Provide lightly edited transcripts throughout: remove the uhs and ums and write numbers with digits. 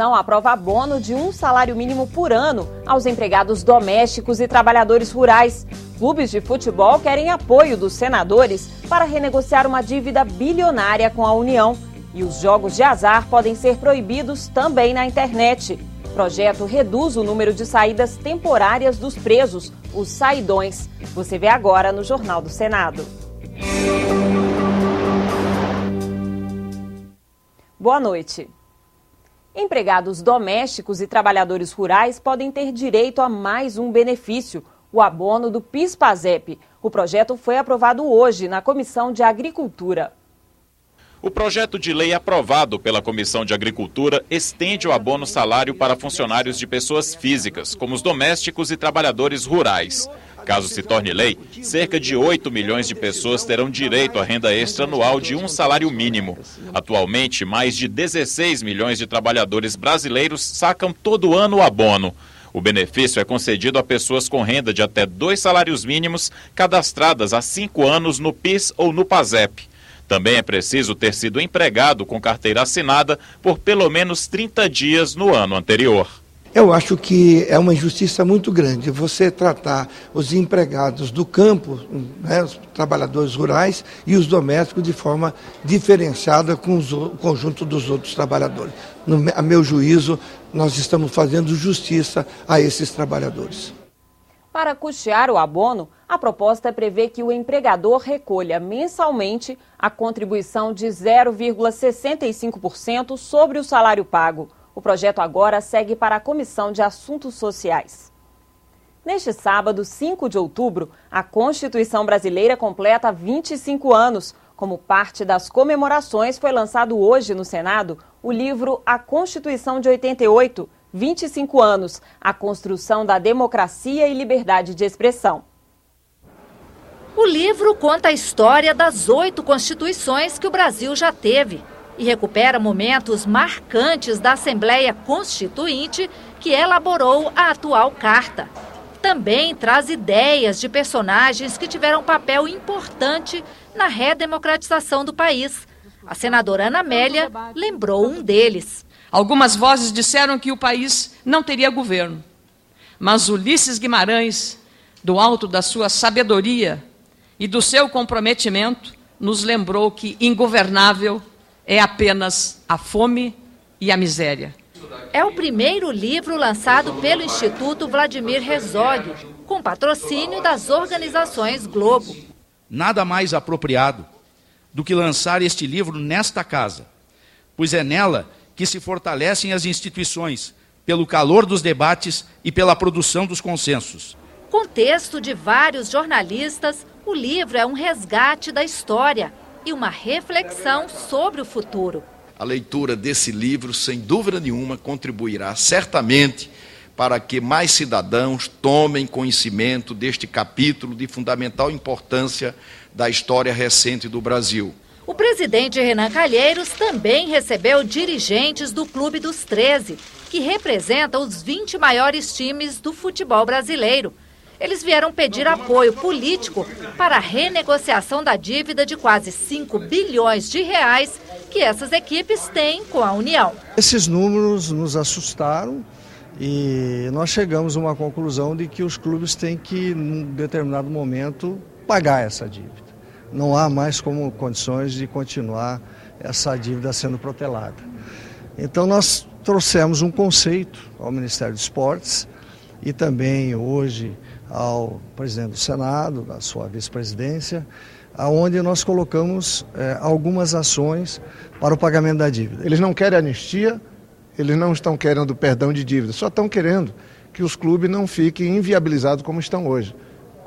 Comissão aprova abono de um salário mínimo por ano aos empregados domésticos e trabalhadores rurais. Clubes de futebol querem apoio dos senadores para renegociar uma dívida bilionária com a União. E os jogos de azar podem ser proibidos também na internet. O projeto reduz o número de saídas temporárias dos presos, os saidões. Você vê agora no Jornal do Senado. Boa noite. Empregados domésticos e trabalhadores rurais podem ter direito a mais um benefício, o abono do PIS/PASEP. O projeto foi aprovado hoje na Comissão de Agricultura. O projeto de lei aprovado pela Comissão de Agricultura estende o abono salário para funcionários de pessoas físicas, como os domésticos e trabalhadores rurais. Caso se torne lei, cerca de 8 milhões de pessoas terão direito à renda extra anual de um salário mínimo. Atualmente, mais de 16 milhões de trabalhadores brasileiros sacam todo ano o abono. O benefício é concedido a pessoas com renda de até 2 salários mínimos cadastradas há 5 anos no PIS ou no PASEP. Também é preciso ter sido empregado com carteira assinada por pelo menos 30 dias no ano anterior. Eu acho que é uma injustiça muito grande você tratar os empregados do campo, né, os trabalhadores rurais e os domésticos de forma diferenciada com o conjunto dos outros trabalhadores. A meu juízo, nós estamos fazendo justiça a esses trabalhadores. Para custear o abono, a proposta prevê que o empregador recolha mensalmente a contribuição de 0,65% sobre o salário pago. O projeto agora segue para a Comissão de Assuntos Sociais. Neste sábado, 5 de outubro, a Constituição Brasileira completa 25 anos. Como parte das comemorações, foi lançado hoje no Senado o livro A Constituição de 88, 25 anos, a construção da democracia e liberdade de expressão. O livro conta a história das 8 constituições que o Brasil já teve e recupera momentos marcantes da Assembleia Constituinte que elaborou a atual Carta. Também traz ideias de personagens que tiveram papel importante na redemocratização do país. A senadora Ana Amélia lembrou um deles. Algumas vozes disseram que o país não teria governo, mas Ulisses Guimarães, do alto da sua sabedoria e do seu comprometimento, nos lembrou que ingovernável é apenas a fome e a miséria. É o primeiro livro lançado pelo Instituto Vladimir Herzog, com patrocínio das organizações Globo. Nada mais apropriado do que lançar este livro nesta casa, pois é nela que se fortalecem as instituições, pelo calor dos debates e pela produção dos consensos. Com texto de vários jornalistas, o livro é um resgate da história e uma reflexão sobre o futuro. A leitura desse livro, sem dúvida nenhuma, contribuirá certamente para que mais cidadãos tomem conhecimento deste capítulo de fundamental importância da história recente do Brasil. O presidente Renan Calheiros também recebeu dirigentes do Clube dos 13, que representa os 20 maiores times do futebol brasileiro. Eles vieram pedir apoio político para a renegociação da dívida de quase 5 bilhões de reais que essas equipes têm com a União. Esses números nos assustaram e nós chegamos a uma conclusão de que os clubes têm que, em determinado momento, pagar essa dívida. Não há mais como condições de continuar essa dívida sendo protelada. Então nós trouxemos um conceito ao Ministério dos Esportes e também hoje ao presidente do Senado, da sua vice-presidência, onde nós colocamos algumas ações para o pagamento da dívida. Eles não querem anistia, eles não estão querendo perdão de dívida, só estão querendo que os clubes não fiquem inviabilizados como estão hoje,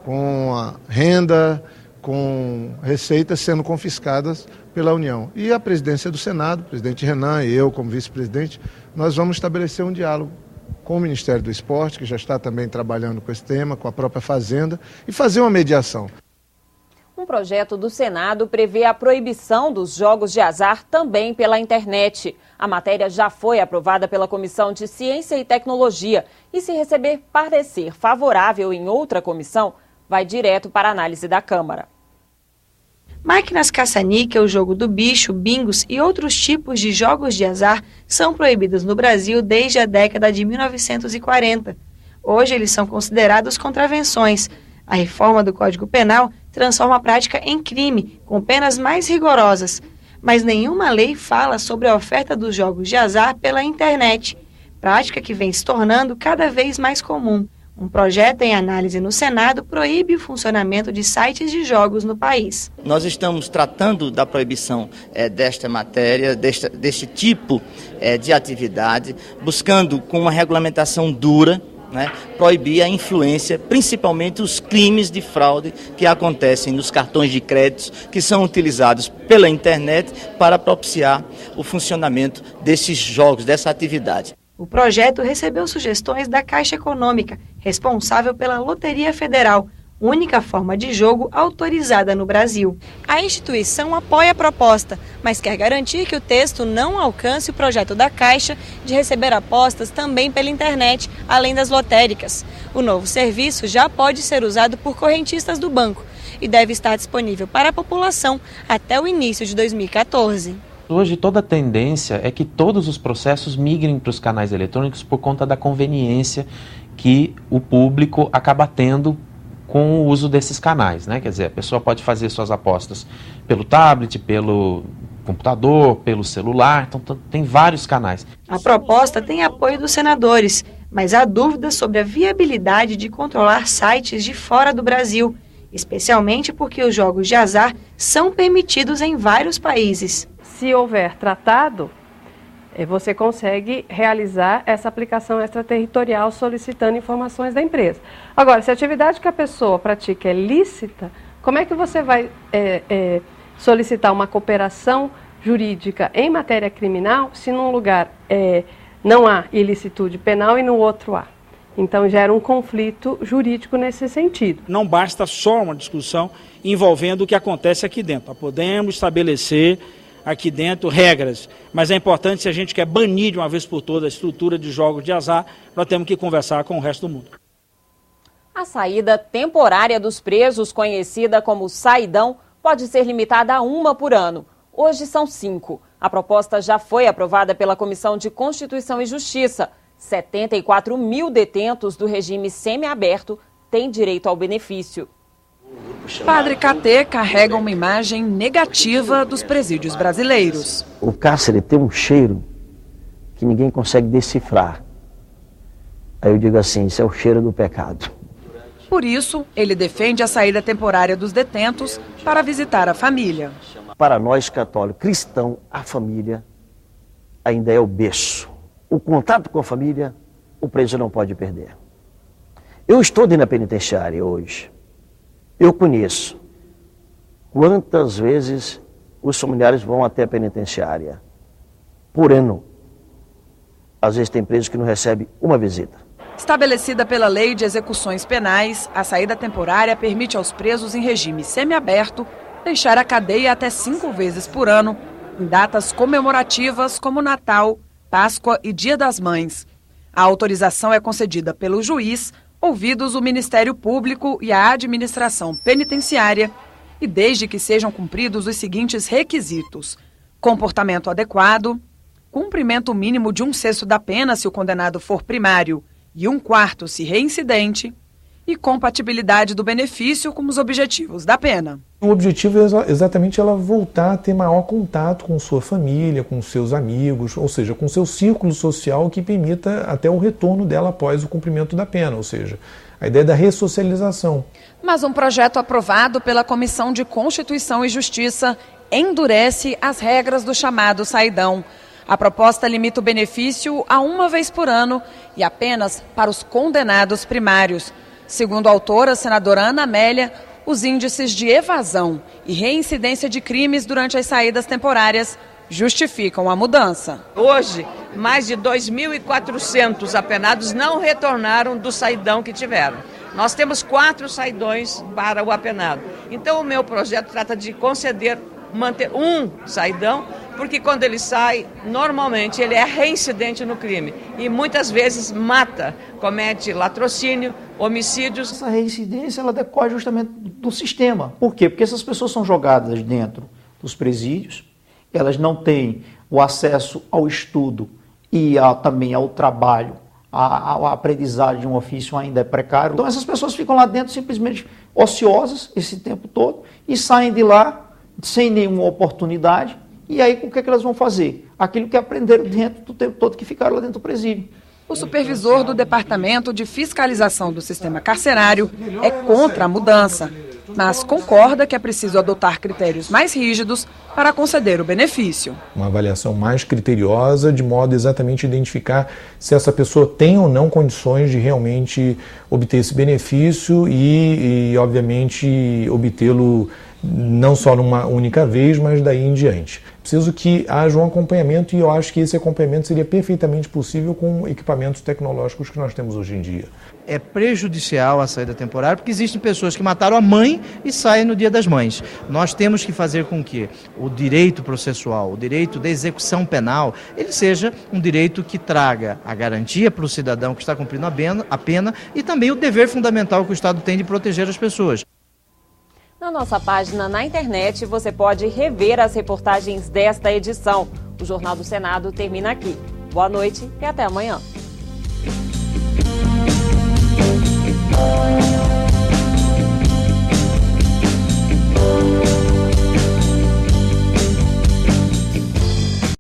com a renda, com receitas sendo confiscadas pela União. E a presidência do Senado, o presidente Renan e eu como vice-presidente, nós vamos estabelecer um diálogo com o Ministério do Esporte, que já está também trabalhando com esse tema, com a própria Fazenda, e fazer uma mediação. Um projeto do Senado prevê a proibição dos jogos de azar também pela internet. A matéria já foi aprovada pela Comissão de Ciência e Tecnologia e, se receber parecer favorável em outra comissão, vai direto para a análise da Câmara. Máquinas caça-níquel, jogo do bicho, bingos e outros tipos de jogos de azar são proibidos no Brasil desde a década de 1940. Hoje eles são considerados contravenções. A reforma do Código Penal transforma a prática em crime, com penas mais rigorosas. Mas nenhuma lei fala sobre a oferta dos jogos de azar pela internet, prática que vem se tornando cada vez mais comum. Um projeto em análise no Senado proíbe o funcionamento de sites de jogos no país. Nós estamos tratando da proibição desta matéria, deste tipo de atividade, buscando com uma regulamentação dura, proibir a influência, principalmente os crimes de fraude que acontecem nos cartões de crédito que são utilizados pela internet para propiciar o funcionamento desses jogos, dessa atividade. O projeto recebeu sugestões da Caixa Econômica, responsável pela Loteria Federal, única forma de jogo autorizada no Brasil. A instituição apoia a proposta, mas quer garantir que o texto não alcance o projeto da Caixa de receber apostas também pela internet, além das lotéricas. O novo serviço já pode ser usado por correntistas do banco e deve estar disponível para a população até o início de 2014. Hoje toda a tendência é que todos os processos migrem para os canais eletrônicos por conta da conveniência que o público acaba tendo com o uso desses canais, Quer dizer, a pessoa pode fazer suas apostas pelo tablet, pelo computador, pelo celular, então tem vários canais. A proposta tem apoio dos senadores, mas há dúvidas sobre a viabilidade de controlar sites de fora do Brasil, especialmente porque os jogos de azar são permitidos em vários países. Se houver tratado, você consegue realizar essa aplicação extraterritorial solicitando informações da empresa. Agora, se a atividade que a pessoa pratica é lícita, como é que você vai solicitar uma cooperação jurídica em matéria criminal se num lugar não há ilicitude penal e no outro há? Então gera um conflito jurídico nesse sentido. Não basta só uma discussão envolvendo o que acontece aqui dentro. Nós podemos estabelecer aqui dentro regras, mas é importante, se a gente quer banir de uma vez por todas a estrutura de jogos de azar, nós temos que conversar com o resto do mundo. A saída temporária dos presos, conhecida como saidão, pode ser limitada a uma por ano. Hoje são 5. A proposta já foi aprovada pela Comissão de Constituição e Justiça. 74 mil detentos do regime semiaberto têm direito ao benefício. Padre Catê carrega uma imagem negativa dos presídios brasileiros. O cárcere tem um cheiro que ninguém consegue decifrar. Aí eu digo assim, isso é o cheiro do pecado. Por isso, ele defende a saída temporária dos detentos para visitar a família. Para nós católicos, cristãos, a família ainda é o berço. O contato com a família, o preso não pode perder. Eu estou dentro da penitenciária hoje. Eu conheço quantas vezes os familiares vão até a penitenciária por ano. Às vezes tem presos que não recebem uma visita. Estabelecida pela Lei de Execuções Penais, a saída temporária permite aos presos em regime semiaberto deixar a cadeia até 5 vezes por ano, em datas comemorativas como Natal, Páscoa e Dia das Mães. A autorização é concedida pelo juiz, ouvidos o Ministério Público e a Administração Penitenciária, e desde que sejam cumpridos os seguintes requisitos: comportamento adequado, cumprimento mínimo de 1/6 da pena se o condenado for primário e 1/4 se reincidente, e compatibilidade do benefício com os objetivos da pena. O objetivo é exatamente ela voltar a ter maior contato com sua família, com seus amigos, ou seja, com seu círculo social que permita até o retorno dela após o cumprimento da pena, ou seja, a ideia da ressocialização. Mas um projeto aprovado pela Comissão de Constituição e Justiça endurece as regras do chamado saidão. A proposta limita o benefício a 1 vez por ano e apenas para os condenados primários. Segundo a autora, a senadora Ana Amélia, os índices de evasão e reincidência de crimes durante as saídas temporárias justificam a mudança. Hoje, mais de 2.400 apenados não retornaram do saidão que tiveram. Nós temos 4 saidões para o apenado. Então, o meu projeto trata de manter um saidão porque quando ele sai, normalmente ele é reincidente no crime e muitas vezes mata, comete latrocínio, homicídios. Essa reincidência ela decorre justamente do sistema. Por quê? Porque essas pessoas são jogadas dentro dos presídios, elas não têm o acesso ao estudo e também ao trabalho, a aprendizagem de um ofício ainda é precário. Então essas pessoas ficam lá dentro simplesmente ociosas esse tempo todo e saem de lá sem nenhuma oportunidade. E aí o que elas vão fazer? Aquilo que aprenderam dentro do tempo todo que ficaram lá dentro do presídio. O supervisor do Departamento de Fiscalização do Sistema Carcerário é contra a mudança, mas concorda que é preciso adotar critérios mais rígidos para conceder o benefício. Uma avaliação mais criteriosa, de modo a exatamente identificar se essa pessoa tem ou não condições de realmente obter esse benefício e obviamente, obtê-lo não só numa única vez, mas daí em diante. Preciso que haja um acompanhamento e eu acho que esse acompanhamento seria perfeitamente possível com equipamentos tecnológicos que nós temos hoje em dia. É prejudicial a saída temporária porque existem pessoas que mataram a mãe e saem no Dia das Mães. Nós temos que fazer com que o direito processual, o direito da execução penal, ele seja um direito que traga a garantia para o cidadão que está cumprindo a pena e também o dever fundamental que o Estado tem de proteger as pessoas. Na nossa página na internet, você pode rever as reportagens desta edição. O Jornal do Senado termina aqui. Boa noite e até amanhã.